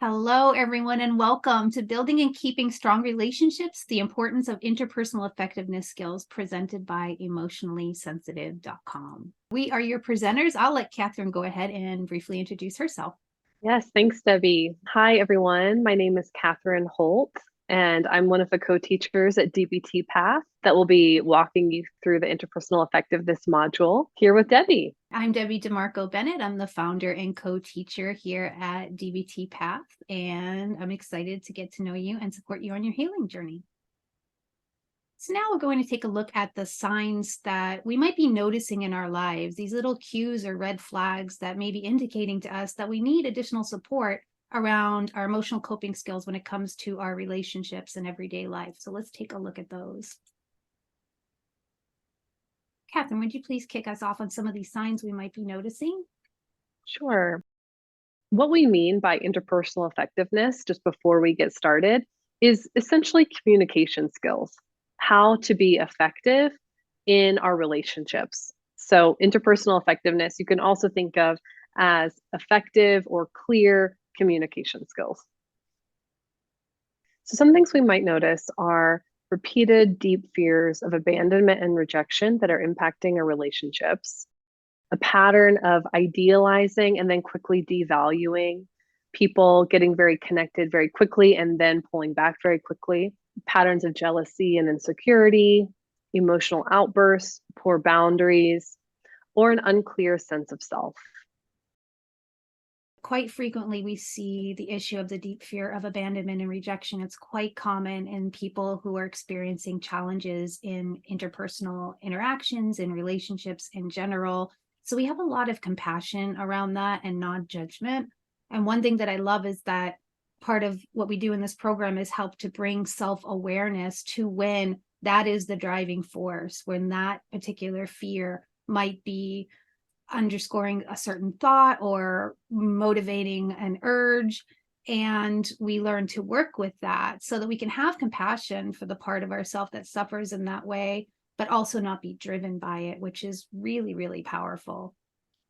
Hello, everyone, and welcome to Building and Keeping Strong Relationships, the Importance of Interpersonal Effectiveness Skills, presented by emotionallysensitive.com. We are your presenters. I'll let Catherine go ahead and briefly introduce herself. Yes, thanks, Debbie. Hi, everyone. My name is Catherine Holt, and I'm one of the co-teachers at DBT Path that will be walking you through the interpersonal effectiveness module here with Debbie. I'm Debbie DeMarco Bennett. I'm the founder and co-teacher here at DBT Path, and I'm excited to get to know you and support you on your healing journey. So now we're going to take a look at the signs that we might be noticing in our lives, these little cues or red flags that may be indicating to us that we need additional support around our emotional coping skills when it comes to our relationships and everyday life. So let's take a look at those. Catherine, would you please kick us off on some of these signs we might be noticing? Sure. What we mean by interpersonal effectiveness, just before we get started, is essentially communication skills, how to be effective in our relationships. So, interpersonal effectiveness, you can also think of as effective or clear communication skills. So, some things we might notice are repeated deep fears of abandonment and rejection that are impacting our relationships, a pattern of idealizing and then quickly devaluing, people getting very connected very quickly and then pulling back very quickly, patterns of jealousy and insecurity, emotional outbursts, poor boundaries, or an unclear sense of self. Quite frequently, we see the issue of the deep fear of abandonment and rejection. It's quite common in people who are experiencing challenges in interpersonal interactions and relationships in general. So we have a lot of compassion around that and non-judgment. And one thing that I love is that part of what we do in this program is help to bring self-awareness to when that is the driving force, when that particular fear might be underscoring a certain thought or motivating an urge. And we learn to work with that so that we can have compassion for the part of ourselves that suffers in that way, but also not be driven by it, which is really, really powerful.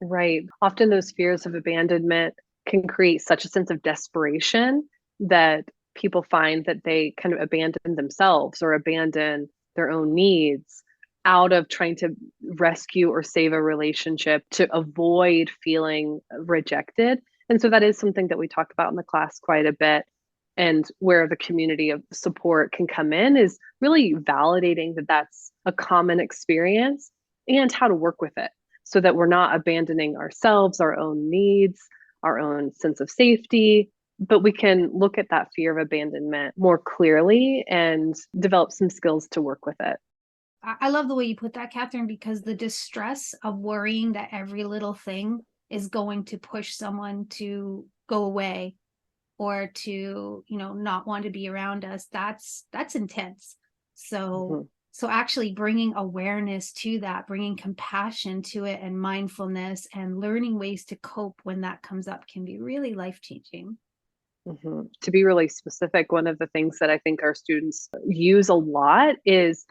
Right. Often those fears of abandonment can create such a sense of desperation that people find that they kind of abandon themselves or abandon their own needs out of trying to rescue or save a relationship to avoid feeling rejected. And so that is something that we talk about in the class quite a bit. And where the community of support can come in is really validating that that's a common experience and how to work with it so that we're not abandoning ourselves, our own needs, our own sense of safety, but we can look at that fear of abandonment more clearly and develop some skills to work with it. I love the way you put that, Catherine, because the distress of worrying that every little thing is going to push someone to go away or to, not want to be around us, that's intense. So Mm-hmm. so actually bringing awareness to that, bringing compassion to it and mindfulness and learning ways to cope when that comes up can be really life-changing. Mm-hmm. To be really specific, one of the things that I think our students use a lot is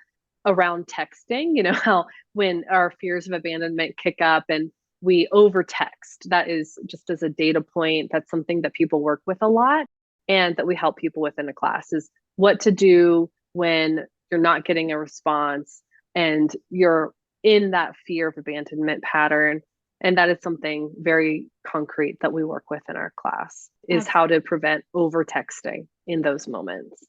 around texting. You know, how when our fears of abandonment kick up and we over text, that is just as a data point, that's something that people work with a lot and that we help people with in a class is what to do when you're not getting a response and you're in that fear of abandonment pattern. And that is something very concrete that we work with in our class is how to prevent over texting in those moments.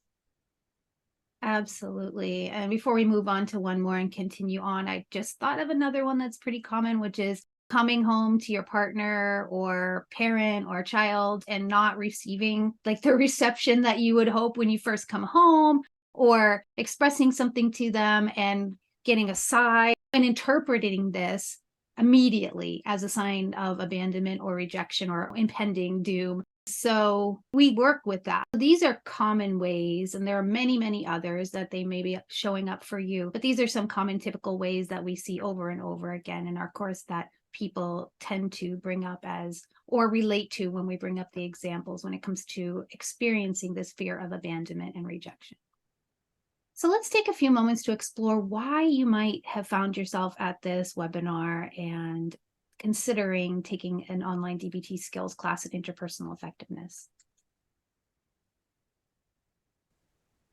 Absolutely. And before we move on to one more and continue on, I just thought of another one that's pretty common, which is coming home to your partner or parent or child and not receiving like the reception that you would hope when you first come home, or expressing something to them and getting a sigh and interpreting this immediately as a sign of abandonment or rejection or impending doom. So we work with that. These are common ways, and there are many, many others that they may be showing up for you. But these are some common typical ways that we see over and over again in our course that people tend to bring up as or relate to when we bring up the examples when it comes to experiencing this fear of abandonment and rejection. So let's take a few moments to explore why you might have found yourself at this webinar and considering taking an online DBT skills class at interpersonal effectiveness.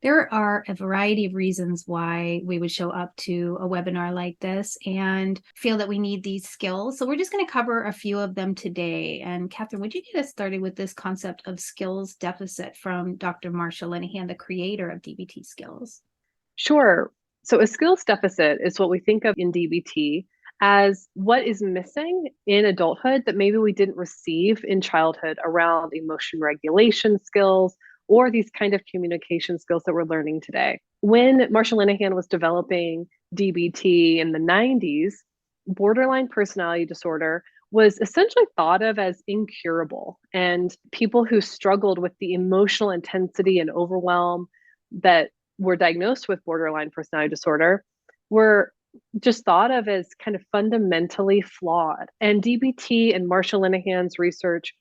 There are a variety of reasons why we would show up to a webinar like this and feel that we need these skills. So we're just going to cover a few of them today. And Catherine, would you get us started with this concept of skills deficit from Dr. Marsha Linehan, the creator of DBT skills? Sure. So a skills deficit is what we think of in DBT as what is missing in adulthood that maybe we didn't receive in childhood around emotion regulation skills or these kind of communication skills that we're learning today. When Marsha Linehan was developing DBT in the 90s, borderline personality disorder was essentially thought of as incurable. And people who struggled with the emotional intensity and overwhelm that were diagnosed with borderline personality disorder were just thought of as kind of fundamentally flawed. And DBT and Marsha Linehan's research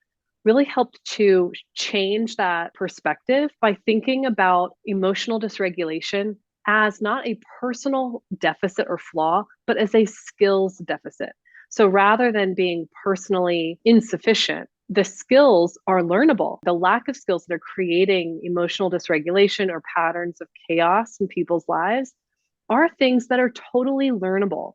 really helped to change that perspective by thinking about emotional dysregulation as not a personal deficit or flaw, but as a skills deficit. So rather than being personally insufficient, the skills are learnable. The lack of skills that are creating emotional dysregulation or patterns of chaos in people's lives are things that are totally learnable.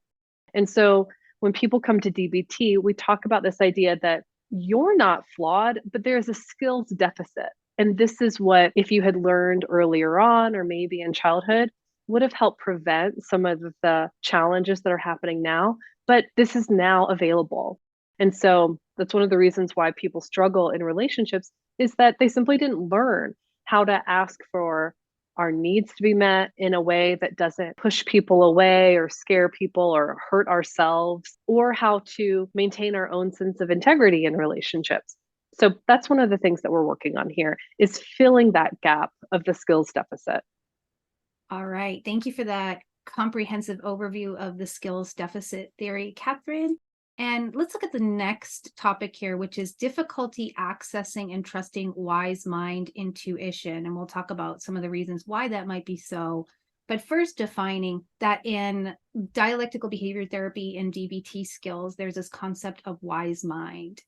And so when people come to DBT, we talk about this idea that you're not flawed, but there's a skills deficit. And this is what, if you had learned earlier on or maybe in childhood, would have helped prevent some of the challenges that are happening now. But this is now available. And so that's one of the reasons why people struggle in relationships is that they simply didn't learn how to ask for our needs to be met in a way that doesn't push people away or scare people or hurt ourselves, or how to maintain our own sense of integrity in relationships. So that's one of the things that we're working on here is filling that gap of the skills deficit. All right. Thank you for that comprehensive overview of the skills deficit theory, Catherine. And let's look at the next topic here, which is difficulty accessing and trusting wise mind intuition. And we'll talk about some of the reasons why that might be so. But first, defining that in dialectical behavior therapy and DBT skills, there's this concept of wise mind,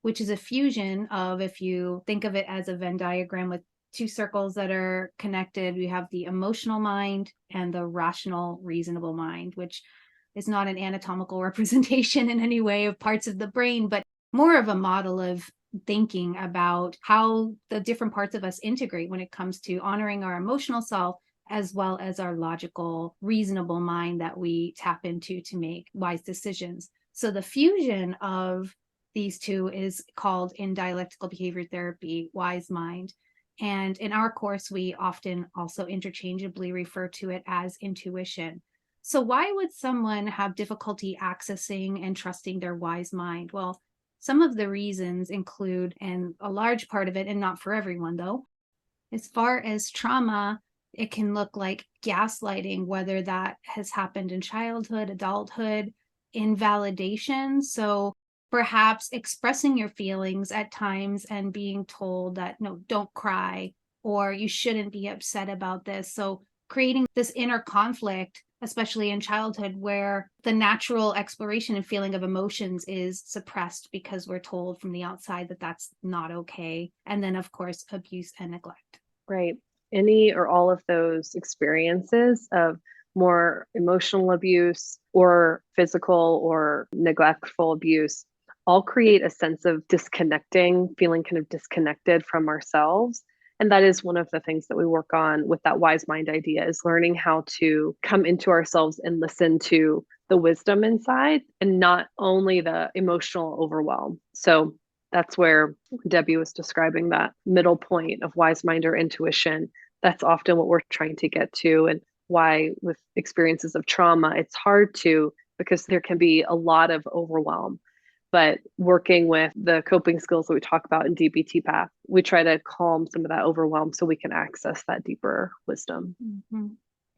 which is a fusion of, if you think of it as a Venn diagram with two circles that are connected, we have the emotional mind and the rational, reasonable mind, which is not an anatomical representation in any way of parts of the brain, but more of a model of thinking about how the different parts of us integrate when it comes to honoring our emotional self, as well as our logical, reasonable mind that we tap into to make wise decisions. So the fusion of these two is called in dialectical behavior therapy, wise mind. And in our course, we often also interchangeably refer to it as intuition. So why would someone have difficulty accessing and trusting their wise mind? Well, some of the reasons include, and a large part of it, and not for everyone though, as far as trauma, it can look like gaslighting, whether that has happened in childhood, adulthood, invalidation. So perhaps expressing your feelings at times and being told that, no, don't cry, or you shouldn't be upset about this. So creating this inner conflict, especially in childhood, where the natural exploration and feeling of emotions is suppressed because we're told from the outside that that's not okay. And then, of course, abuse and neglect. Right. Any or all of those experiences of more emotional abuse or physical or neglectful abuse all create a sense of disconnecting, feeling kind of disconnected from ourselves. And that is one of the things that we work on with that wise mind idea, is learning how to come into ourselves and listen to the wisdom inside and not only the emotional overwhelm. So that's where Debbie was describing that middle point of wise mind or intuition. That's often what we're trying to get to, and why with experiences of trauma, it's hard to, because there can be a lot of overwhelm. But working with the coping skills that we talk about in DBT Path, we try to calm some of that overwhelm so we can access that deeper wisdom. Mm-hmm.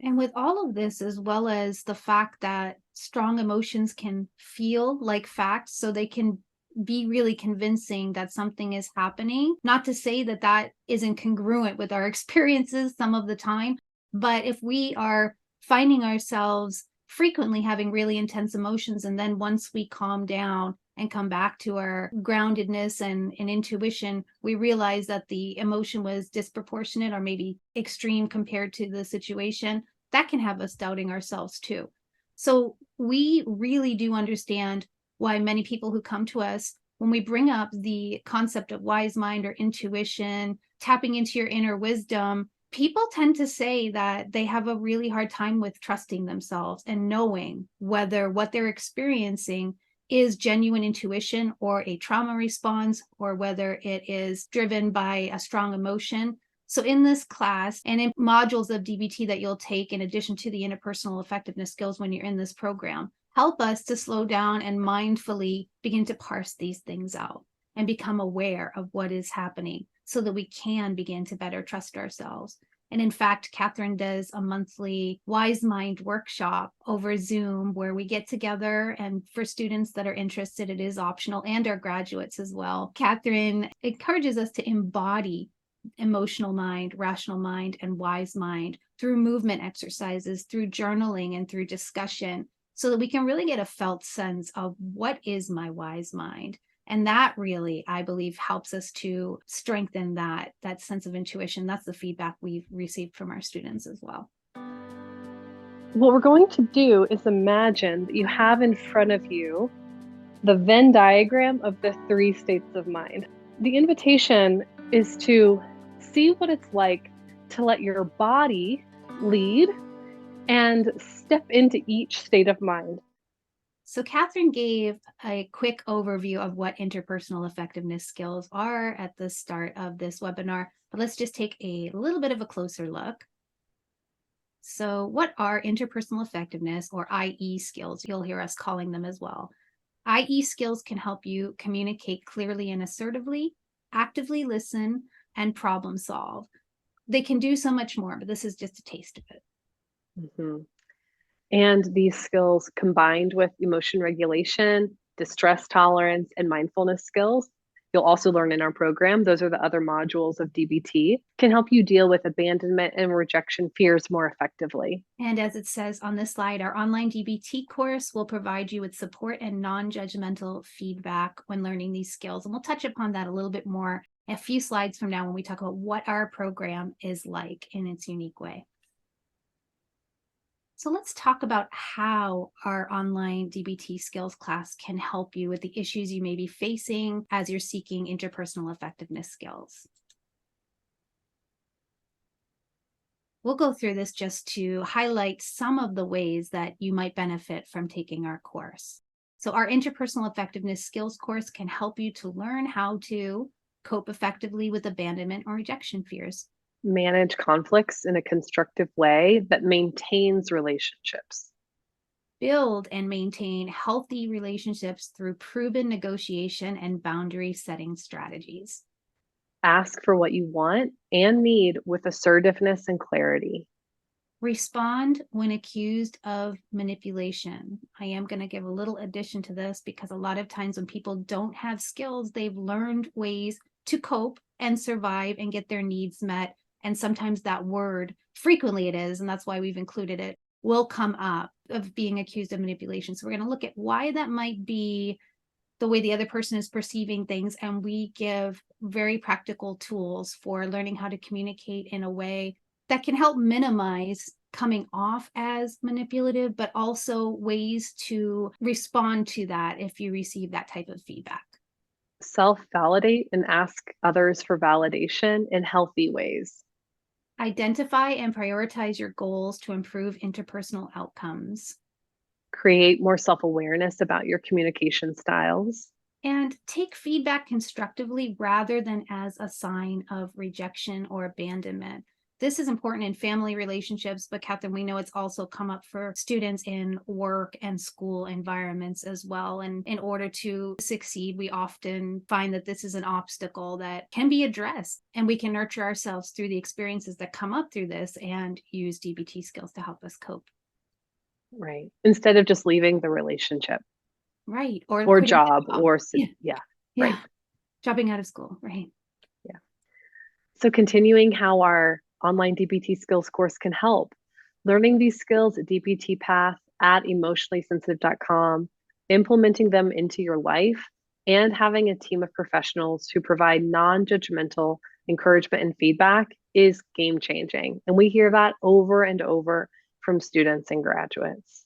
And with all of this, as well as the fact that strong emotions can feel like facts, so they can be really convincing that something is happening. Not to say that that isn't congruent with our experiences some of the time, but if we are finding ourselves frequently having really intense emotions, and then once we calm down and come back to our groundedness and intuition, we realize that the emotion was disproportionate or maybe extreme compared to the situation, that can have us doubting ourselves too. So we really do understand why many people who come to us, when we bring up the concept of wise mind or intuition, tapping into your inner wisdom, people tend to say that they have a really hard time with trusting themselves and knowing whether what they're experiencing is genuine intuition or a trauma response, or whether it is driven by a strong emotion. So in this class and in modules of DBT that you'll take in addition to the interpersonal effectiveness skills when you're in this program, help us to slow down and mindfully begin to parse these things out and become aware of what is happening so that we can begin to better trust ourselves. And in fact, Catherine does a monthly Wise Mind workshop over Zoom where we get together. And for students that are interested, it is optional, and our graduates as well. Catherine encourages us to embody emotional mind, rational mind, and wise mind through movement exercises, through journaling, and through discussion, so that we can really get a felt sense of what is my wise mind. And that really, I believe, helps us to strengthen that sense of intuition. That's the feedback we've received from our students as well. What we're going to do is imagine that you have in front of you the Venn diagram of the 3 states of mind. The invitation is to see what it's like to let your body lead and step into each state of mind. So Catherine gave a quick overview of what interpersonal effectiveness skills are at the start of this webinar, but let's just take a little bit of a closer look. So what are interpersonal effectiveness, or IE skills? You'll hear us calling them as well. IE skills can help you communicate clearly and assertively, actively listen, and problem solve. They can do so much more, but this is just a taste of it. Mm-hmm. And these skills combined with emotion regulation, distress tolerance, and mindfulness skills, you'll also learn in our program. Those are the other modules of DBT, can help you deal with abandonment and rejection fears more effectively. And as it says on this slide, our online DBT course will provide you with support and non-judgmental feedback when learning these skills. And we'll touch upon that a little bit more a few slides from now when we talk about what our program is like in its unique way. So let's talk about how our online DBT skills class can help you with the issues you may be facing as you're seeking interpersonal effectiveness skills. We'll go through this just to highlight some of the ways that you might benefit from taking our course. So our interpersonal effectiveness skills course can help you to learn how to cope effectively with abandonment or rejection fears, manage conflicts in a constructive way that maintains relationships, build and maintain healthy relationships through proven negotiation and boundary setting strategies, ask for what you want and need with assertiveness and clarity, respond when accused of manipulation. I am going to give a little addition to this because a lot of times when people don't have skills, they've learned ways to cope and survive and get their needs met. And sometimes that word, frequently it is, and that's why we've included it, will come up of being accused of manipulation. So we're going to look at why that might be the way the other person is perceiving things. And we give very practical tools for learning how to communicate in a way that can help minimize coming off as manipulative, but also ways to respond to that if you receive that type of feedback. self-validate and ask others for validation in healthy ways, Identify and prioritize your goals to improve interpersonal outcomes, create more self-awareness about your communication styles, and take feedback constructively rather than as a sign of rejection or abandonment. This is important in family relationships, but Catherine, we know it's also come up for students in work and school environments as well. And in order to succeed, we often find that this is an obstacle that can be addressed, and we can nurture ourselves through the experiences that come up through this and use DBT skills to help us cope. right? Instead of just leaving the relationship Right. or quitting the job job. or Yeah. yeah, Yeah. right. Dropping out of school. Right. Yeah. So continuing how our online DBT skills course can help. Learning these skills at DBT Path at emotionallysensitive.com. implementing them into your life, and having a team of professionals who provide non-judgmental encouragement and feedback is game changing. And we hear that over and over from students and graduates.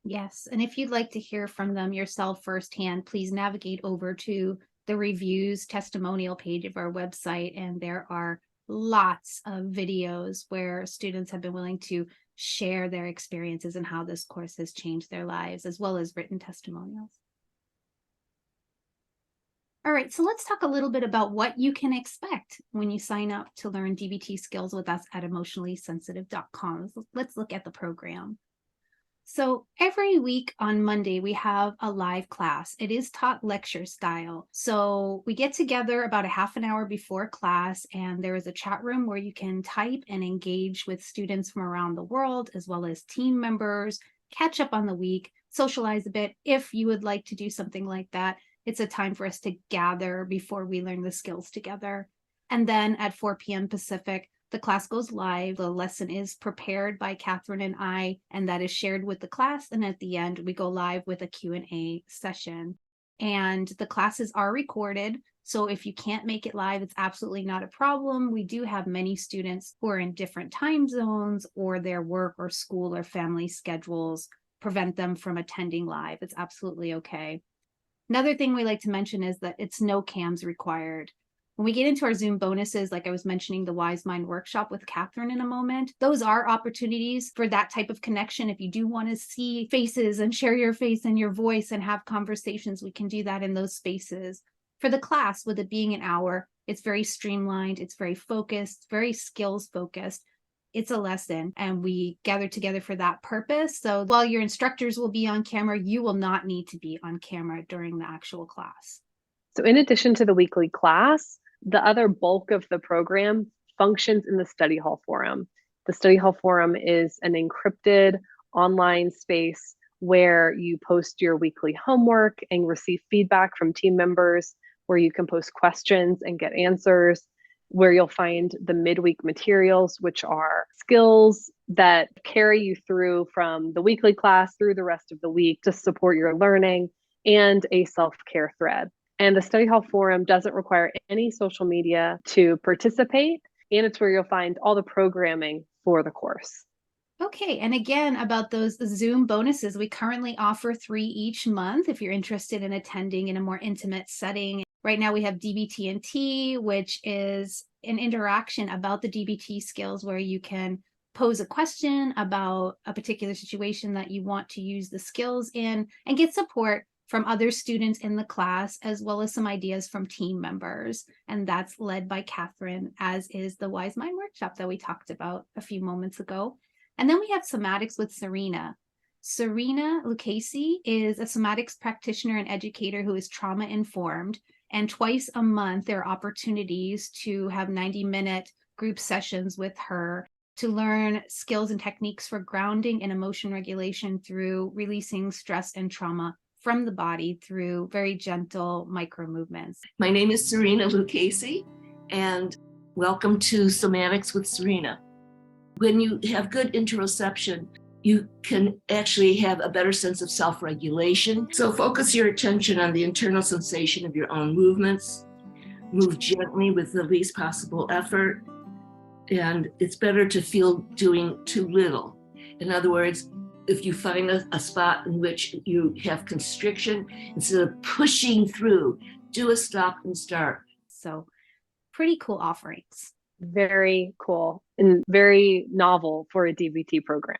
Yes. And if you'd like to hear from them yourself firsthand, please navigate over to the reviews testimonial page of our website. And there are lots of videos where students have been willing to share their experiences and how this course has changed their lives, as well as written testimonials. All right, so let's talk a little bit about what you can expect when you sign up to learn DBT skills with us at emotionallysensitive.com. Let's look at the program. So every week on Monday, we have a live class. It is taught lecture style. So we get together about a half an hour before class, and there is a chat room where you can type and engage with students from around the world, as well as team members, catch up on the week, socialize a bit. If you would like to do something like that, it's a time for us to gather before we learn the skills together. And then at 4 p.m. Pacific, the class goes live. The lesson is prepared by Catherine and I, and that is shared with the class. And at the end, we go live with a Q&A session. And the classes are recorded. So if you can't make it live, it's absolutely not a problem. We do have many students who are in different time zones, or their work or school or family schedules prevent them from attending live. It's absolutely okay. Another thing we like to mention is that it's no cams required. When we get into our Zoom bonuses, like I was mentioning, the Wise Mind workshop with Catherine in a moment, those are opportunities for that type of connection. If you do want to see faces and share your face and your voice and have conversations, we can do that in those spaces. For the class, with it being an hour, it's very streamlined, it's very focused, very skills focused. It's a lesson, and we gather together for that purpose. So while your instructors will be on camera, you will not need to be on camera during the actual class. So in addition to the weekly class, the other bulk of the program functions in the study hall forum. The study hall forum is an encrypted online space where you post your weekly homework and receive feedback from team members, where you can post questions and get answers, where you'll find the midweek materials, which are skills that carry you through from the weekly class through the rest of the week to support your learning, and a self-care thread. And the study hall forum doesn't require any social media to participate, and it's where you'll find all the programming for the course. Okay, and again, about those Zoom bonuses, we currently offer 3 each month if you're interested in attending in a more intimate setting. Right now we have DBT&T, which is an interaction about the DBT skills where you can pose a question about a particular situation that you want to use the skills in and get support from other students in the class, as well as some ideas from team members. And that's led by Catherine, as is the Wise Mind workshop that we talked about a few moments ago. And then we have somatics with Serena. Serena Lucchese is a somatics practitioner and educator who is trauma informed. And twice a month, there are opportunities to have 90-minute group sessions with her to learn skills and techniques for grounding and emotion regulation through releasing stress and trauma from the body through very gentle micro movements. My name is Serena Lucchese, and welcome to Somatics with Serena. When you have good interoception, you can actually have a better sense of self-regulation. So focus your attention on the internal sensation of your own movements. Move gently with the least possible effort. And it's better to feel doing too little. In other words, if you find a spot in which you have constriction, instead of pushing through, do a stop and start. So pretty cool offerings. Very cool and very novel for a DBT program.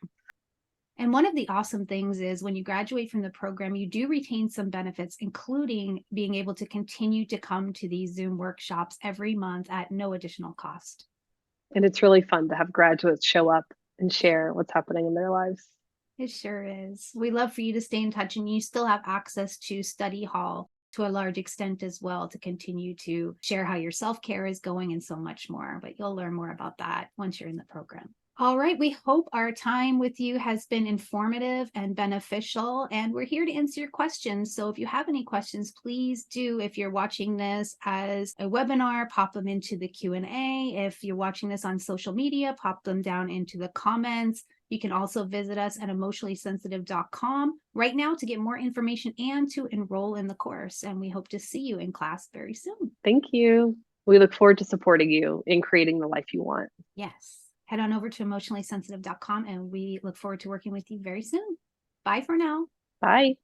And one of the awesome things is when you graduate from the program, you do retain some benefits, including being able to continue to come to these Zoom workshops every month at no additional cost. And it's really fun to have graduates show up and share what's happening in their lives. It sure is. We love for you to stay in touch, and you still have access to study hall to a large extent as well to continue to share how your self-care is going and so much more. But you'll learn more about that once you're in the program. All right. We hope our time with you has been informative and beneficial, and we're here to answer your questions. So if you have any questions, please do. If you're watching this as a webinar, pop them into the Q&A. If you're watching this on social media, pop them down into the comments. You can also visit us at emotionallysensitive.com right now to get more information and to enroll in the course. And we hope to see you in class very soon. Thank you. We look forward to supporting you in creating the life you want. Yes. Head on over to emotionallysensitive.com and we look forward to working with you very soon. Bye for now. Bye.